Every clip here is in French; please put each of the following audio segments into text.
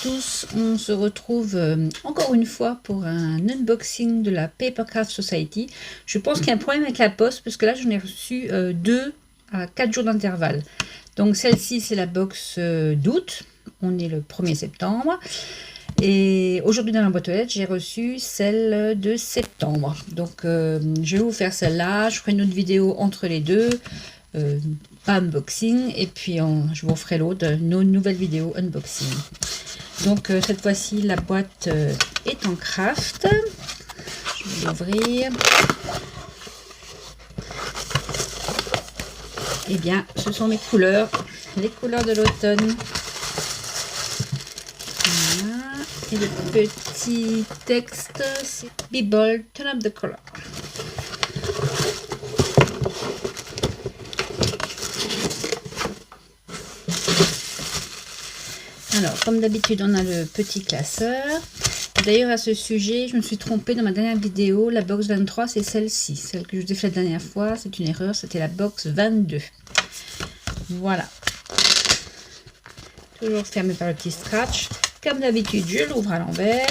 tous, on se retrouve encore une fois pour un unboxing de la Papercraft Society. Je pense qu'il y a un problème avec la poste parce que là j'en ai reçu 2 à 4 jours d'intervalle. Donc celle-ci c'est la box d'août, on est le 1er septembre. Et aujourd'hui dans la boîte aux lettres j'ai reçu celle de septembre. Donc je vais vous faire celle-là, je ferai une autre vidéo entre les deux. Pas unboxing, et puis je vous ferai l'autre, nos nouvelles vidéos unboxing. Donc cette fois-ci la boîte est en craft. Je vais l'ouvrir. Et bien ce sont mes couleurs, les couleurs de l'automne. Voilà. Et le petit texte c'est Be bold, turn up the color. Alors, comme d'habitude, on a le petit classeur. D'ailleurs, à ce sujet, je me suis trompée dans ma dernière vidéo. La box 23, c'est celle-ci. Celle que je vous ai faite la dernière fois, c'est une erreur. C'était la box 22. Voilà. Toujours fermé par le petit scratch. Comme d'habitude, je l'ouvre à l'envers.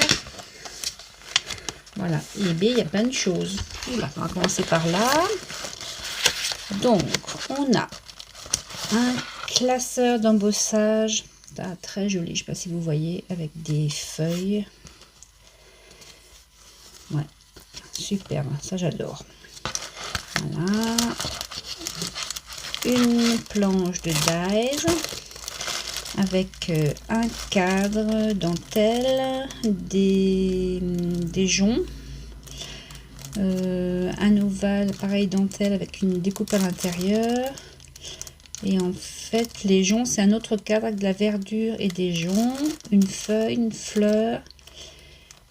Voilà. Et bien, il y a plein de choses. Voilà, on va commencer par là. Donc, on a un classeur d'embossage. Très joli, je ne sais pas si vous voyez, avec des feuilles. Ouais, superbe, ça j'adore. Voilà, une planche de dies avec un cadre dentelle, des joncs, un ovale pareil dentelle avec une découpe à l'intérieur. Et en fait, les joncs, c'est un autre cadre avec de la verdure et des joncs, une feuille, une fleur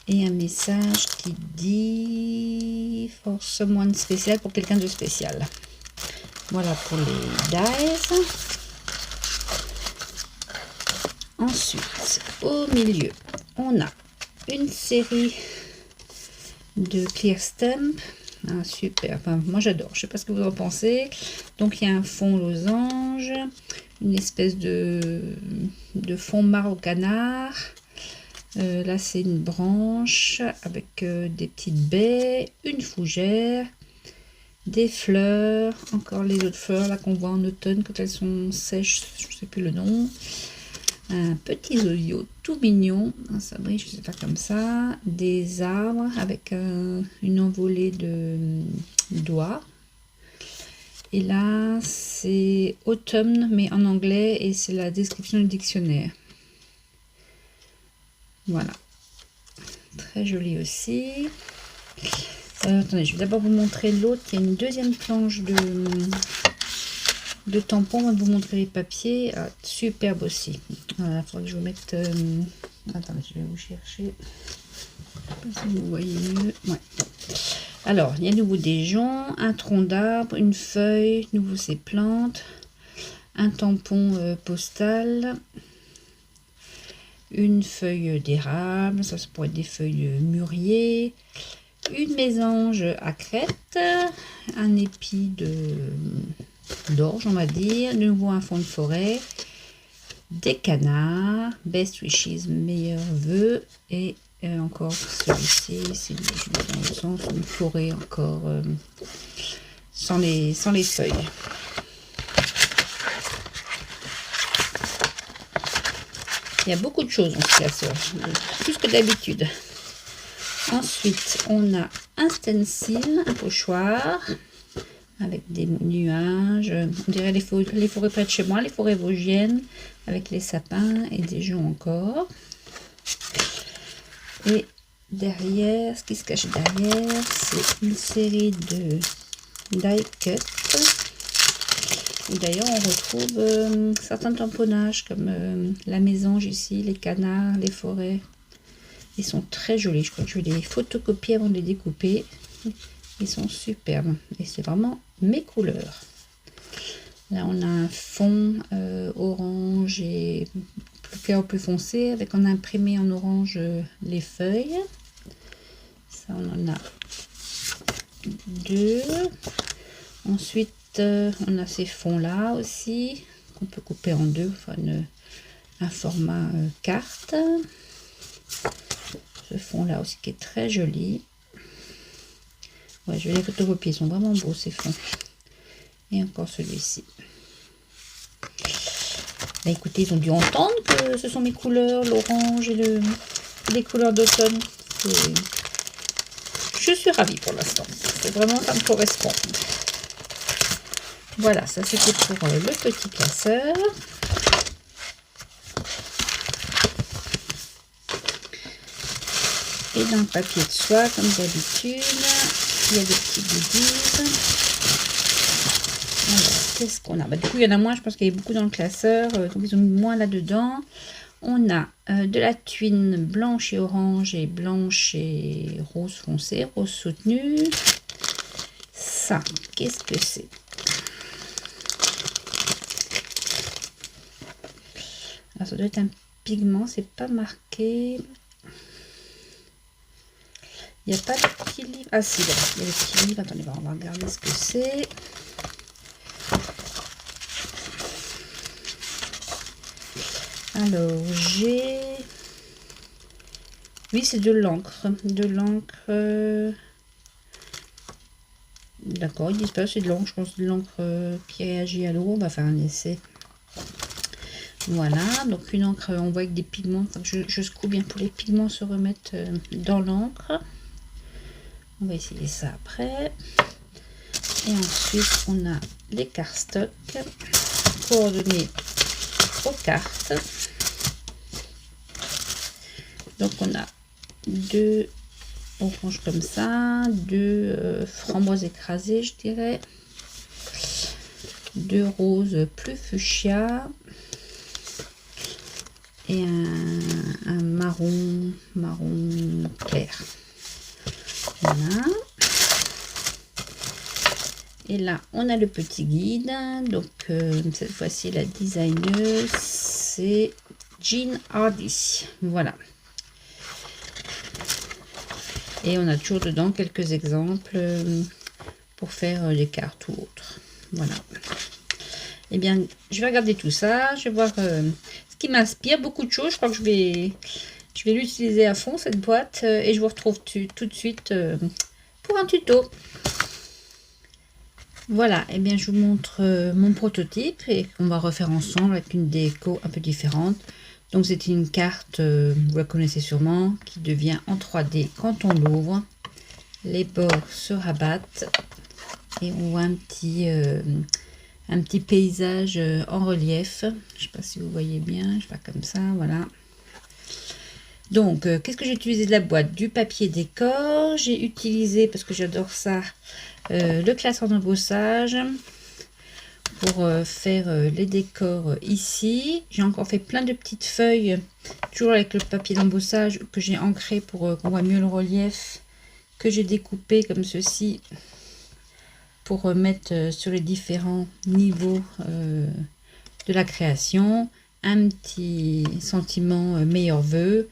et un message qui dit « For someone spécial », pour quelqu'un de spécial. Voilà pour les dies. Ensuite, au milieu, on a une série de clear stamp. Ah, super, enfin, moi j'adore, je sais pas ce que vous en pensez. Donc il y a un fond losange, une espèce de fond marre au canard. Là c'est une branche avec des petites baies, une fougère, des fleurs, encore les autres fleurs là qu'on voit en automne quand elles sont sèches, je sais plus le nom. Un petit oiseau tout mignon, ça brille, je sais pas, comme ça, des arbres avec une envolée de doigts. Et là c'est automne mais en anglais et c'est la description du dictionnaire. Voilà, très joli aussi. Attendez, je vais d'abord vous montrer l'autre. Il y a une deuxième planche de tampons. On va vous montrer les papiers. Ah, superbe aussi. Voilà, il faudra que je vous mette attendez, je vais vous chercher. Je sais pas si vous voyez mieux. Ouais. Alors il y a de nouveau des joncs, un tronc d'arbre, une feuille, de nouveau ces plantes, un tampon postal, une feuille d'érable, ça pourrait être des feuilles mûrier, une mésange à crête, un épi d'orge, on va dire, de nouveau un fond de forêt, des canards, best wishes, meilleurs vœux, et encore celui-ci, c'est dans le sens une forêt encore sans les feuilles. Il y a beaucoup de choses dans ce classeur, plus que d'habitude. Ensuite, on a un stencil, un pochoir, avec des nuages, on dirait les forêts près de chez moi, les forêts vosgiennes, avec les sapins et des joncs encore. Et derrière, ce qui se cache derrière, c'est une série de die cut. D'ailleurs, on retrouve certains tamponnages comme la mésange ici, les canards, les forêts. Ils sont très jolis. Je crois que je vais les photocopier avant de les découper. Ils sont superbes. Et c'est vraiment mes couleurs. Là, on a un fond orange et plus clair ou plus foncé. Avec on a imprimé en orange les feuilles. Ça, on en a 2. Ensuite, on a ces fonds là aussi qu'on peut couper en deux. Enfin, un format carte. Ce fond là aussi qui est très joli. Ouais, je vais les photocopier, ils sont vraiment beaux ces fonds. Et encore celui-ci. Bah, écoutez, ils ont dû entendre que ce sont mes couleurs, l'orange et les couleurs d'automne. Je suis ravie pour l'instant. C'est vraiment, ça me correspond. Voilà, ça c'était pour le petit classeur. Et dans le papier de soie, comme d'habitude, il y a des petits goodies. Alors, qu'est-ce qu'on a? Bah, du coup, il y en a moins, je pense qu'il y a beaucoup dans le classeur, donc ils ont mis moins là-dedans. On a de la tuile blanche et orange et blanche et rose foncé, rose soutenue. Ça, qu'est-ce que c'est? Alors, ça doit être un pigment, c'est pas marqué. Il n'y a pas de petit livre. Ah si, d'accord, il y a le petit livre. Attendez, on va regarder ce que c'est. Alors, j'ai... Oui, c'est de l'encre. De l'encre... D'accord, ils disent pas, c'est de l'encre. Je pense de l'encre qui réagit à l'eau. On va faire un essai. Voilà, donc une encre, on voit avec des pigments. Je secoue bien pour les pigments se remettre dans l'encre. On va essayer ça après. Et ensuite, on a les cardstocks coordonnés aux cartes. Donc, on a deux oranges comme ça, deux framboises écrasées, je dirais, deux roses plus fuchsia et un marron clair. Voilà. Et là, on a le petit guide. Donc, cette fois-ci, la designeuse, c'est Jean Hardy. Voilà. Et on a toujours dedans quelques exemples pour faire des cartes ou autres. Voilà. Eh bien, je vais regarder tout ça. Je vais voir ce qui m'inspire. Beaucoup de choses. Je crois que je vais l'utiliser à fond, cette boîte. Et je vous retrouve tout de suite pour un tuto. Voilà, et bien je vous montre mon prototype et qu'on va refaire ensemble avec une déco un peu différente. Donc c'est une carte, vous la connaissez sûrement, qui devient en 3D quand on l'ouvre. Les bords se rabattent et on voit un petit paysage en relief. Je ne sais pas si vous voyez bien, je fais comme ça, voilà. Donc, qu'est-ce que j'ai utilisé de la boîte? Du papier décor. J'ai utilisé, parce que j'adore ça, le classeur d'embossage pour faire les décors ici. J'ai encore fait plein de petites feuilles, toujours avec le papier d'embossage que j'ai ancré pour qu'on voit mieux le relief, que j'ai découpé comme ceci pour mettre sur les différents niveaux de la création. Un petit sentiment meilleur vœu,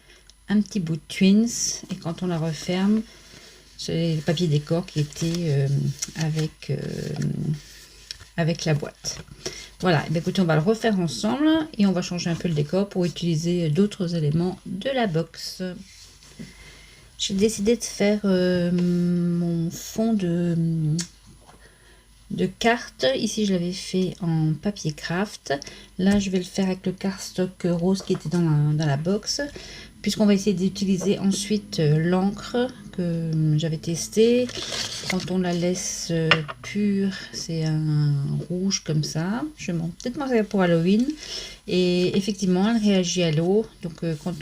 un petit bout de Twins, et quand on la referme, c'est le papier décor qui était avec la boîte. Voilà, et bien écoutez, on va le refaire ensemble et on va changer un peu le décor pour utiliser d'autres éléments de la box. J'ai décidé de faire mon fond de cartes. Ici, je l'avais fait en papier craft. Là, je vais le faire avec le cardstock rose qui était dans la box, puisqu'on va essayer d'utiliser ensuite l'encre que j'avais testé. Quand on la laisse pure, c'est un rouge comme ça. Je vais peut-être m'en servir pour Halloween. Et effectivement, elle réagit à l'eau. Donc, quand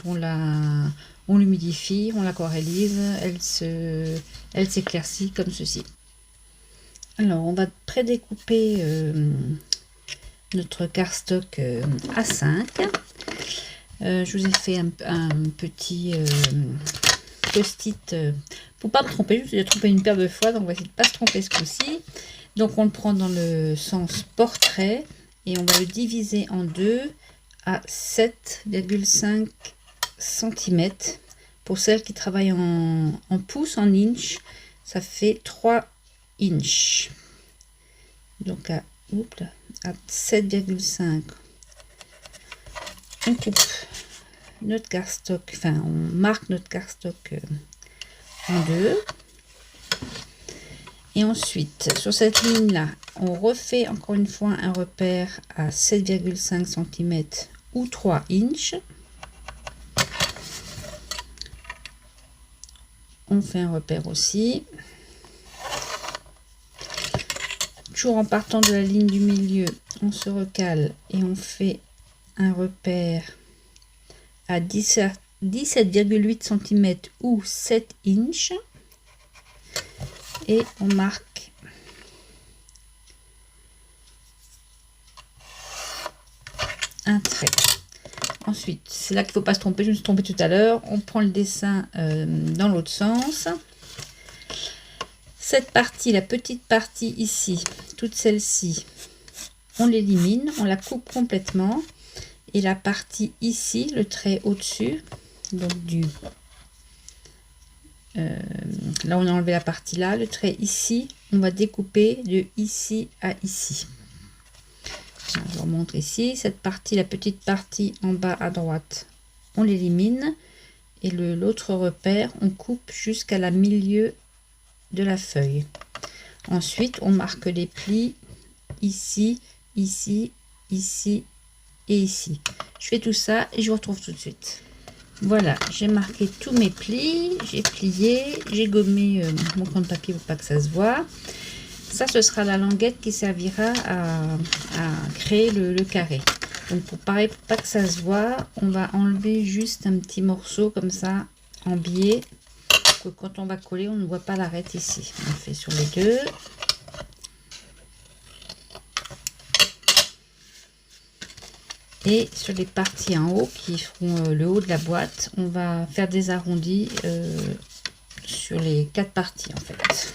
on l'humidifie, on l'aquarellise, elle s'éclaircit comme ceci. Alors, on va prédécouper notre cardstock A5. Je vous ai fait un petit post-it pour pas me tromper. Je me suis trompé une paire de fois, donc on va essayer de pas se tromper ce coup-ci. Donc, on le prend dans le sens portrait et on va le diviser en deux à 7,5 cm. Pour celles qui travaillent en pouces, en inch, ça fait 3 inch. Donc à 7,5 on coupe notre cardstock, enfin on marque notre cardstock en deux. Et ensuite, sur cette ligne-là, on refait encore une fois un repère à 7,5 cm ou 3 inches. On fait un repère aussi. Toujours en partant de la ligne du milieu, on se recale et on fait un repère à 17,8 cm ou 7 inches. Et on marque un trait. Ensuite, c'est là qu'il ne faut pas se tromper, je me suis trompée tout à l'heure. On prend le dessin dans l'autre sens. Cette partie, la petite partie ici, toute celle-ci, on l'élimine, on la coupe complètement. Et la partie ici, le trait au-dessus, donc là on a enlevé la partie là, le trait ici, on va découper de ici à ici. Je vous remontre ici, cette partie, la petite partie en bas à droite, on l'élimine. Et l'autre repère, on coupe jusqu'à la milieu de la feuille. Ensuite, on marque les plis ici, ici, ici et ici. Je fais tout ça et je vous retrouve tout de suite. Voilà, j'ai marqué tous mes plis, j'ai plié, j'ai gommé mon coin de papier pour pas que ça se voit. Ça, ce sera la languette qui servira à créer le carré. Donc pour pareil, pour pas que ça se voit, on va enlever juste un petit morceau comme ça en biais, que quand on va coller, on ne voit pas l'arête ici. On fait sur les deux. Et sur les parties en haut qui feront le haut de la boîte, on va faire des arrondis sur les 4 parties en fait.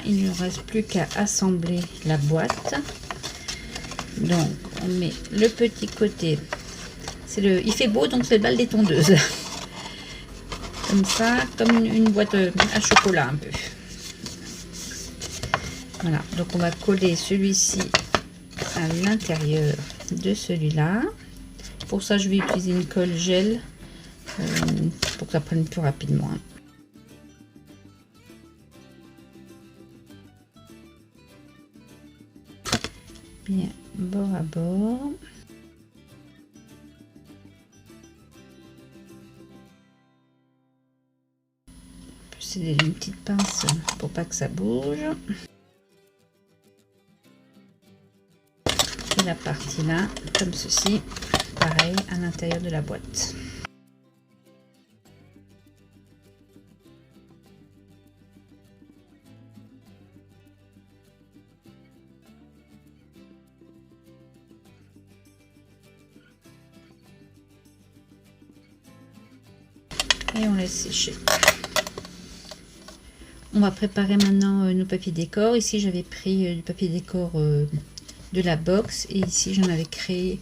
Il ne reste plus qu'à assembler la boîte. Donc on met le petit côté, il fait beau donc c'est le bal des tondeuses. Comme ça, comme une boîte à chocolat un peu. Voilà, donc on va coller celui-ci à l'intérieur de celui-là. Pour ça je vais utiliser une colle gel pour que ça prenne plus rapidement. Bien, bord à bord. C'est une petite pince pour pas que ça bouge. Et la partie là, comme ceci, pareil à l'intérieur de la boîte. Et on laisse sécher. On va préparer maintenant nos papiers décor. Ici j'avais pris du papier décor de la box et ici j'en avais créé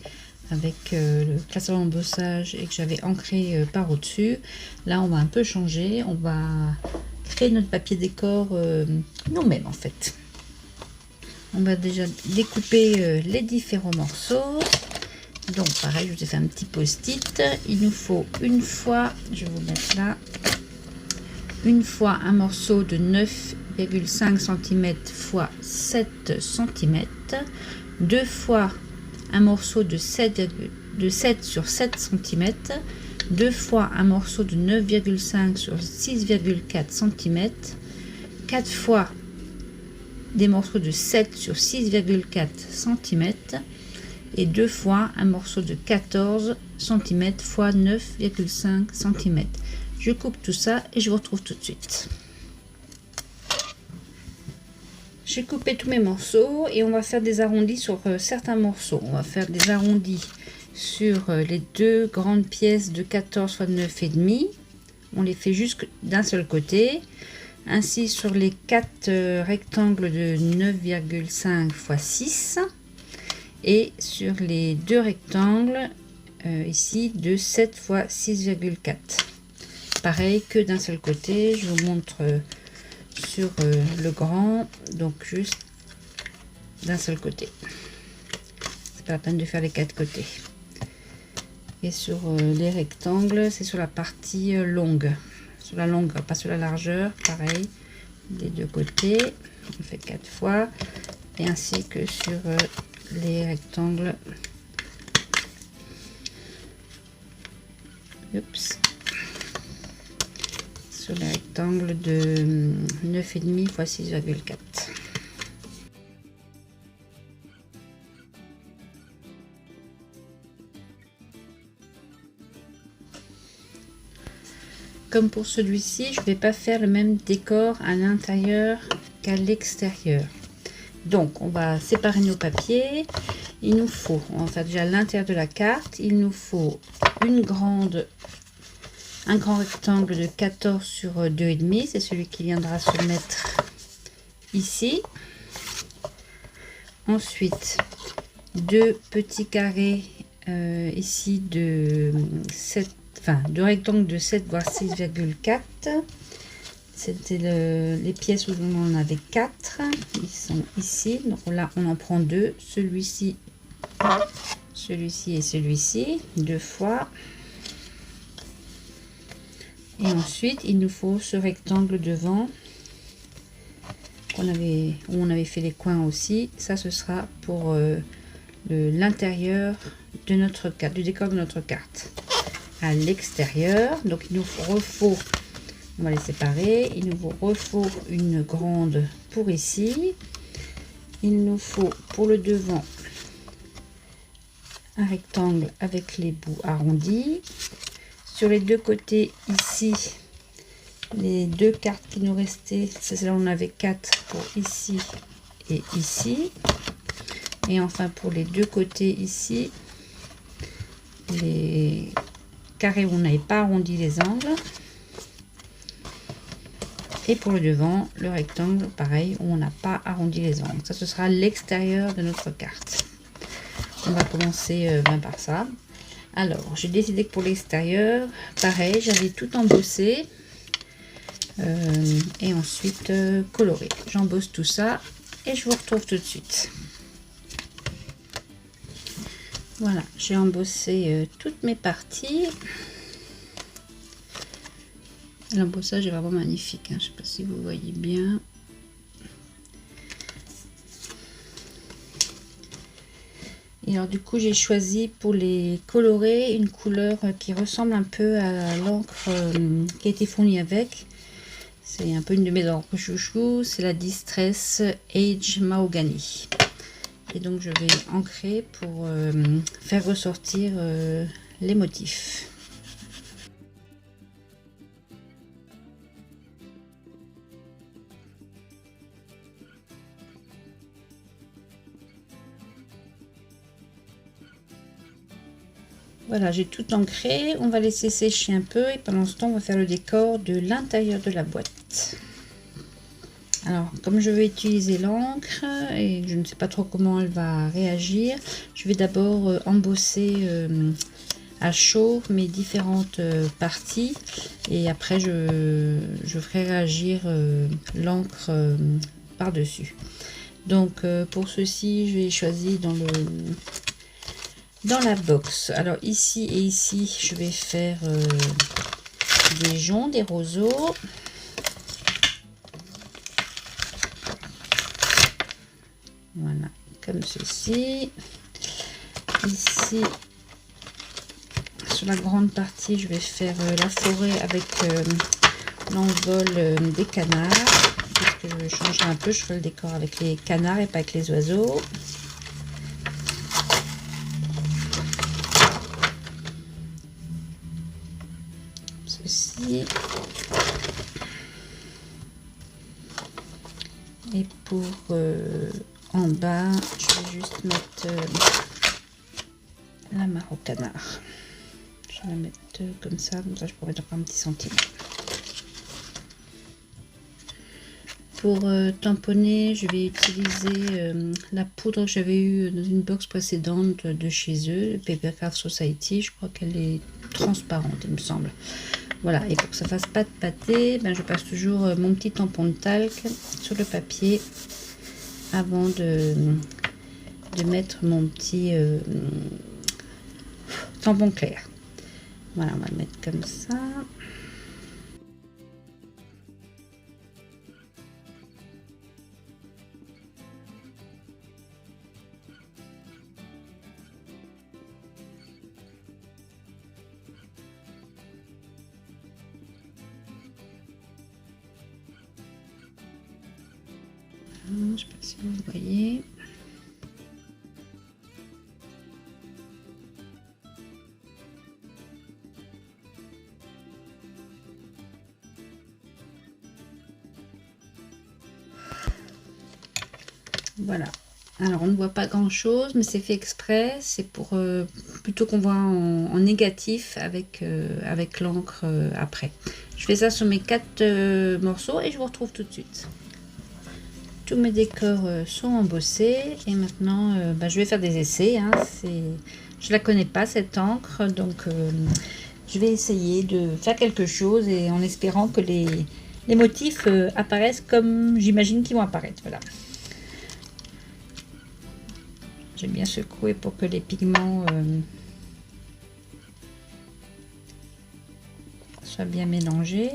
avec le classeur d'embossage et que j'avais ancré par au-dessus. Là on va un peu changer, on va créer notre papier décor nous-mêmes en fait. On va déjà découper les différents morceaux. Donc pareil, je vous ai fait un petit post-it. Il nous faut une fois, je vais vous mettre là, une fois un morceau de 9,5 cm x 7 cm, deux fois un morceau de 7 sur 7 cm, deux fois un morceau de 9,5 sur 6,4 cm, quatre fois des morceaux de 7 sur 6,4 cm et deux fois un morceau de 14 cm x 9,5 cm. Je coupe tout ça et je vous retrouve tout de suite. J'ai coupé tous mes morceaux et on va faire des arrondis sur certains morceaux. On va faire des arrondis sur les deux grandes pièces de 14 x 9,5. On les fait juste d'un seul côté. Ainsi sur les 4 rectangles de 9,5 x 6. Et sur les deux rectangles ici de 7 fois 6,4. Pareil que d'un seul côté, je vous montre sur le grand, donc juste d'un seul côté. C'est pas la peine de faire les 4 côtés. Et sur les rectangles, c'est sur la partie longue, sur la longueur, pas sur la largeur. Pareil, des deux côtés, on fait 4 fois, et ainsi que sur les rectangles. Oups. Sur les rectangles de 9,5 x 6,4. Comme pour celui-ci, je ne vais pas faire le même décor à l'intérieur qu'à l'extérieur. Donc, on va séparer nos papiers. Il nous faut, on va faire déjà l'intérieur de la carte. Il nous faut un grand rectangle de 14 sur 2,5. C'est celui qui viendra se mettre ici. Ensuite, deux petits carrés ici de 7. Enfin, deux rectangles de 7 voire 6,4. C'était les pièces où on en avait 4. Ils sont ici. Donc là, on en prend deux. Celui-ci et celui-ci. Deux fois. Et ensuite, il nous faut ce rectangle devant. Où on avait fait les coins aussi. Ça, ce sera pour l'intérieur de notre carte, du décor de notre carte. À l'extérieur, donc il nous refaut, on va les séparer, il nous refaut une grande pour ici, il nous faut pour le devant un rectangle avec les bouts arrondis. Sur les deux côtés ici, les deux cartes qui nous restaient, c'est là on avait 4 pour ici et ici, et enfin pour les deux côtés ici, les carré où on n'avait pas arrondi les angles, et pour le devant le rectangle pareil où on n'a pas arrondi les angles. Ça, ce sera l'extérieur de notre carte. On va commencer par ça. Alors j'ai décidé que pour l'extérieur pareil, j'avais tout embossé et ensuite coloré. J'embosse tout ça et je vous retrouve tout de suite. Voilà, j'ai embossé toutes mes parties. L'embossage est vraiment magnifique, hein. Je ne sais pas si vous voyez bien. Et alors du coup, j'ai choisi pour les colorer une couleur qui ressemble un peu à l'encre qui a été fournie avec. C'est un peu une de mes encres chouchou, c'est la Distress Age Mahogany. Et donc je vais ancrer pour faire ressortir les motifs. Voilà, j'ai tout ancré. On va laisser sécher un peu et pendant ce temps, on va faire le décor de l'intérieur de la boîte. Alors, comme je vais utiliser l'encre et je ne sais pas trop comment elle va réagir, je vais d'abord embosser à chaud mes différentes parties et après je ferai réagir l'encre par-dessus. Donc, pour ceci, je vais choisir dans la box. Alors, ici et ici, je vais faire des joncs, des roseaux. Voilà, comme ceci. Ici, sur la grande partie, je vais faire la forêt avec l'envol des canards. Parce que je changerai un peu, je ferai le décor avec les canards et pas avec les oiseaux. Ceci. Et pour en bas, je vais juste mettre la mare au canard. Je vais la mettre comme ça je pourrais mettre un petit centime. Pour tamponner, je vais utiliser la poudre que j'avais eue dans une box précédente de chez eux, Papercraft Society. Je crois qu'elle est transparente, il me semble. Voilà, et pour que ça fasse pas de pâté, ben, je passe toujours mon petit tampon de talc sur le papier avant de mettre mon petit tampon clair. Voilà, on va le mettre comme ça. Je ne sais pas si vous voyez. Voilà. Alors on ne voit pas grand chose, mais c'est fait exprès. C'est pour plutôt qu'on voit en négatif avec, avec l'encre après. Je fais ça sur mes 4 morceaux et je vous retrouve tout de suite. Tous mes décors sont embossés et maintenant bah, je vais faire des essais. Hein. Je la connais pas cette encre, donc je vais essayer de faire quelque chose et en espérant que les motifs apparaissent comme j'imagine qu'ils vont apparaître. Voilà. J'aime bien secouer pour que les pigments soient bien mélangés.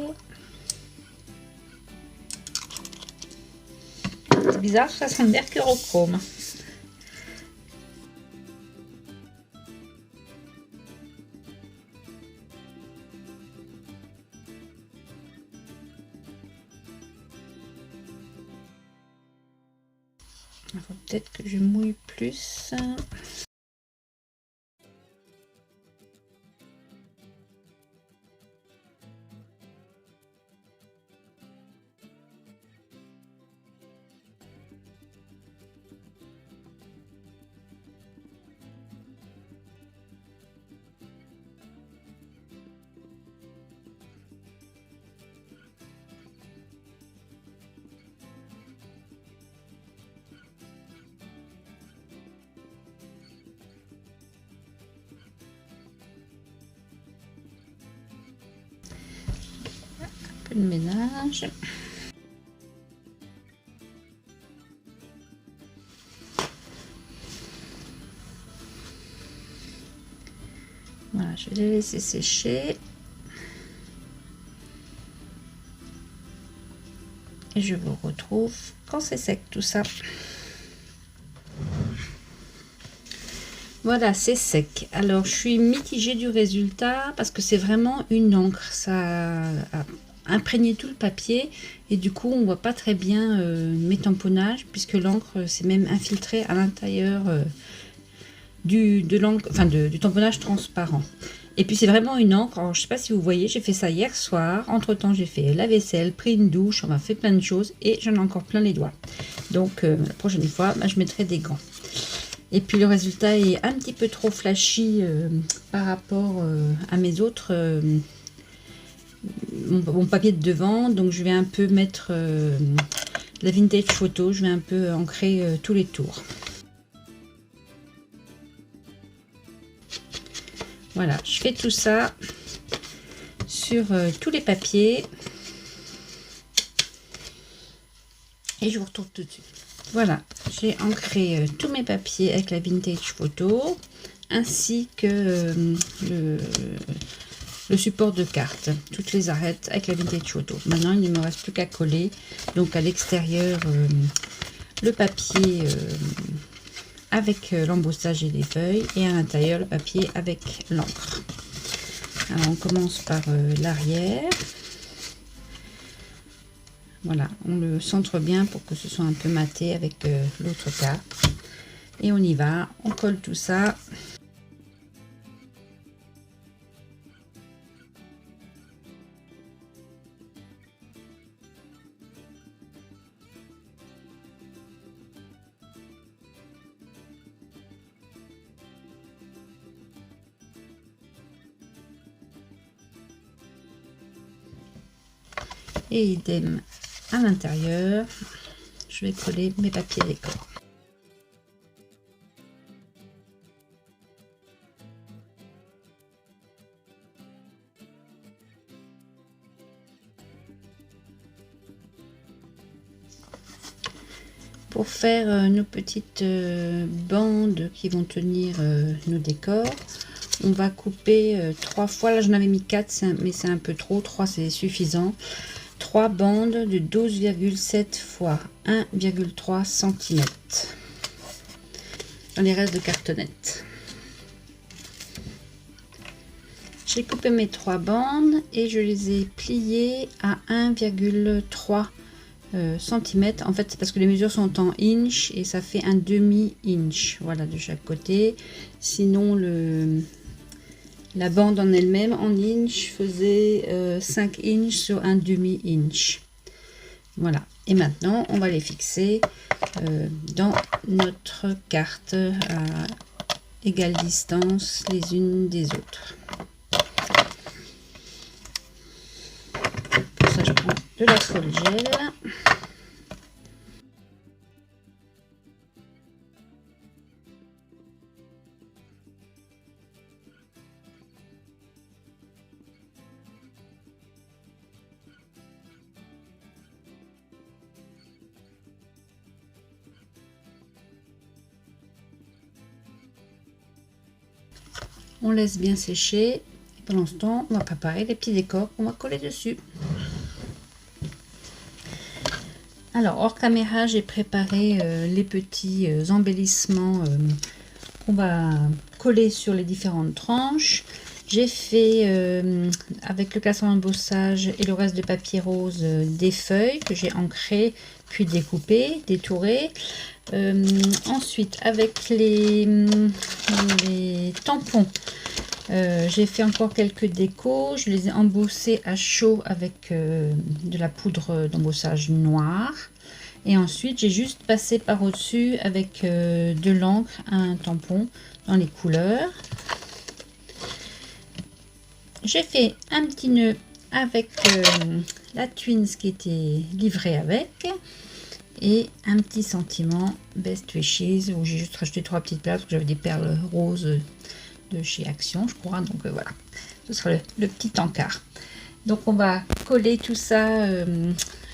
C'est bizarre, ça sent le mercurochrome. Il faut peut-être que je mouille plus. Un peu de ménage. Voilà, je vais les laisser sécher. Et je vous retrouve quand c'est sec tout ça. Voilà, c'est sec. Alors, je suis mitigée du résultat parce que c'est vraiment une encre. Ça a imprégné tout le papier et du coup, on voit pas très bien mes tamponnages puisque l'encre s'est même infiltrée à l'intérieur du tamponnage transparent. Et puis c'est vraiment une encre. Alors, je sais pas si vous voyez, j'ai fait ça hier soir. Entre temps, j'ai fait la vaisselle, pris une douche, on m'a fait plein de choses et j'en ai encore plein les doigts. Donc la prochaine fois, bah, je mettrai des gants. Et puis le résultat est un petit peu trop flashy par rapport à mes autres mon papier de devant. Donc je vais un peu mettre la vintage photo. Je vais un peu ancrer tous les tours. Voilà, je fais tout ça sur tous les papiers. Et je vous retrouve tout de suite. Voilà, j'ai ancré tous mes papiers avec la vintage photo, ainsi que le support de carte, toutes les arêtes avec la vintage photo. Maintenant, il ne me reste plus qu'à coller. Donc à l'extérieur, le papier avec l'embossage et les feuilles, et à l'intérieur le papier avec l'encre. Alors on commence par l'arrière. Voilà, on le centre bien pour que ce soit un peu maté avec l'autre carte. Et on y va, on colle tout ça. Et idem à l'intérieur, je vais coller mes papiers décor. Pour faire nos petites bandes qui vont tenir nos décors, on va couper 3 fois. Là j'en avais mis 4, mais c'est un peu trop. 3 c'est suffisant. 3 bandes de 12,7 fois 1,3 cm dans les restes de cartonnette. J'ai coupé mes 3 bandes et je les ai pliées à 1,3 cm. En fait c'est parce que les mesures sont en inch et ça fait un demi inch, voilà, de chaque côté. Sinon la bande en elle-même en inch faisait 5 inch sur un demi inch. Voilà, et maintenant on va les fixer dans notre carte à égale distance les unes des autres. Pour ça je prends de la colle gel. On laisse bien sécher. Et pendant ce temps, on va préparer les petits décors qu'on va coller dessus. Alors, hors caméra, j'ai préparé les petits embellissements qu'on va coller sur les différentes tranches. J'ai fait, avec le casson embossage et le reste de papier rose, des feuilles que j'ai ancrées, puis découpées, détourées. Ensuite, avec les tampons, j'ai fait encore quelques décos. Je les ai embossés à chaud avec de la poudre d'embossage noire. Et ensuite, j'ai juste passé par au-dessus avec de l'encre un tampon dans les couleurs. J'ai fait un petit nœud avec la Twins qui était livrée avec. Et un petit sentiment Best Wishes où j'ai juste rajouté 3 petites perles parce que j'avais des perles roses de chez Action, je crois. Donc voilà, ce sera le petit encart. Donc on va coller tout ça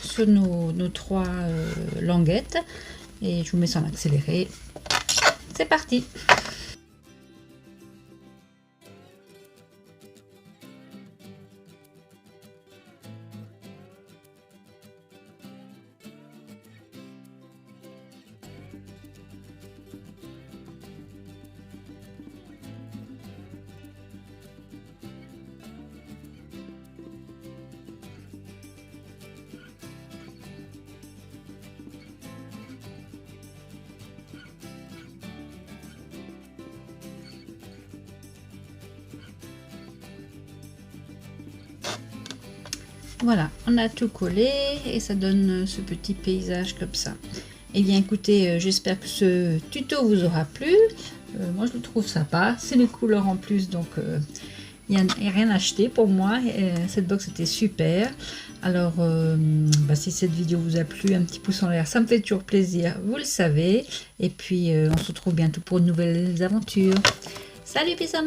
sur nos 3 languettes et je vous mets ça en accéléré. C'est parti! Voilà, on a tout collé et ça donne ce petit paysage comme ça. Et bien écoutez, j'espère que ce tuto vous aura plu. Moi je le trouve sympa, c'est les couleurs en plus, donc il n'y a rien à acheter pour moi. Cette box était super. Alors si cette vidéo vous a plu, un petit pouce en l'air, ça me fait toujours plaisir, vous le savez. Et puis on se retrouve bientôt pour de nouvelles aventures. Salut, bisous!